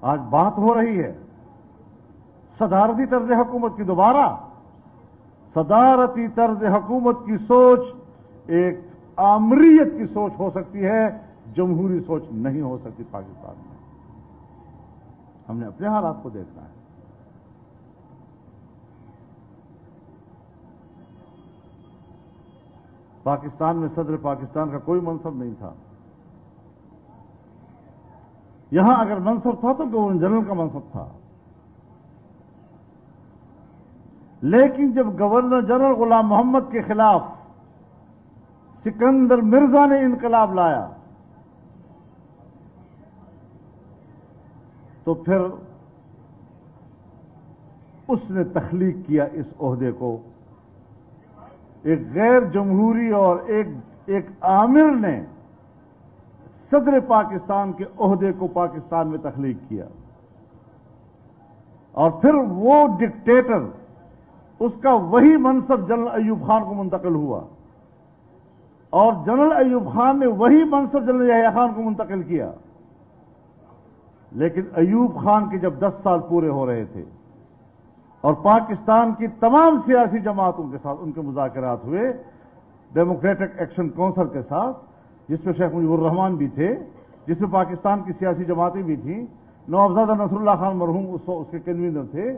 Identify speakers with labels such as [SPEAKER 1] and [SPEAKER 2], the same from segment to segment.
[SPEAKER 1] آج بات ہو رہی ہے صدارتی طرز حکومت کی دوبارہ. صدارتی طرز حکومت کی سوچ ایک آمریت کی سوچ ہو سکتی ہے، جمہوری سوچ نہیں ہو سکتی پاکستان میں. ہم نے اپنے حالات کو دیکھنا ہے. پاکستان میں صدر پاکستان کا کوئی منصب نہیں تھا. یہاں اگر منصب تھا تو گورنر جنرل کا منصب تھا. لیکن جب گورنر جنرل غلام محمد کے خلاف سکندر مرزا نے انقلاب لایا تو پھر اس نے تخلیق کیا اس عہدے کو. ایک غیر جمہوری اور ایک آمر نے صدر پاکستان کے عہدے کو پاکستان میں تخلیق کیا، اور پھر وہ ڈکٹیٹر، اس کا وہی منصب جنرل ایوب خان کو منتقل ہوا، اور جنرل ایوب خان نے وہی منصب جنرل یحییٰ خان کو منتقل کیا. لیکن ایوب خان کے جب 10 سال پورے ہو رہے تھے اور پاکستان کی تمام سیاسی جماعتوں کے ساتھ ان کے مذاکرات ہوئے، ڈیموکریٹک ایکشن کونسل کے ساتھ، جس میں شیخ مجیب الرحمان بھی تھے، جس میں پاکستان کی سیاسی جماعتیں بھی تھیں، نوابزادہ نصر اللہ خان مرحوم اس کے کنوینر تھے.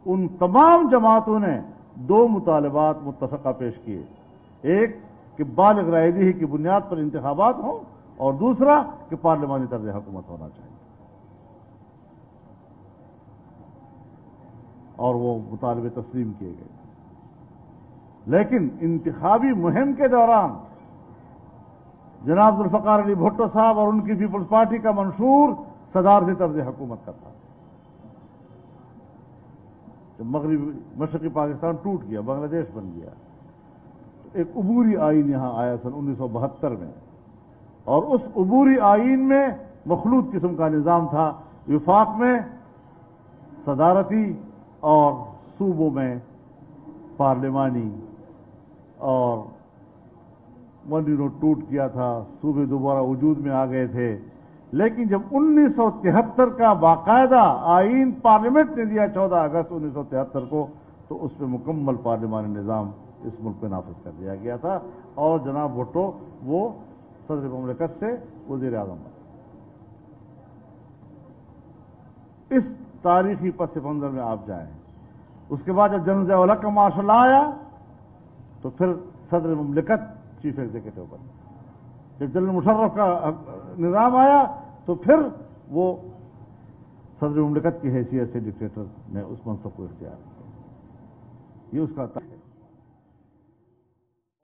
[SPEAKER 1] ان تمام جماعتوں نے 2 مطالبات متفقہ پیش کیے. ایک کہ بالغ رائے دہی کی بنیاد پر انتخابات ہوں، اور دوسرا کہ پارلیمانی طرز حکومت ہونا چاہیے. اور وہ مطالبے تسلیم کیے گئے. لیکن انتخابی مہم کے دوران جناب ذوالفقار علی بھٹو صاحب اور ان کی پیپلز پارٹی کا منشور صدارتی طرز حکومت کا تھا. جب مشرقی پاکستان ٹوٹ گیا، بنگلہ دیش بن گیا، تو ایک عبوری آئین یہاں آیا سن 1972 میں، اور اس عبوری آئین میں مخلوط قسم کا نظام تھا. وفاق میں صدارتی اور صوبوں میں پارلیمانی، اور ٹوٹ گیا تھا، صوبے دوبارہ وجود میں آ گئے تھے. لیکن جب 1973 کا باقاعدہ آئین پارلیمنٹ نے دیا 14 اگست 1973 کو، تو اس میں مکمل پارلیمانی نظام اس ملک میں نافذ کر دیا گیا تھا، اور جناب بھٹو وہ صدر مملکت سے وزیر اعظم بنے. اس تاریخی پس منظر میں آپ جائیں. اس کے بعد جب جنرل ضیاء الحق کا مارشل لا آیا تو پھر صدر مملکت چیف ایگزیکٹو بنا. جب جنرل مشرف کا نظام آیا تو پھر وہ صدر مملکت کی حیثیت سے ڈکٹیٹر نے اس منصب کو اختیار کیا. یہ اس کا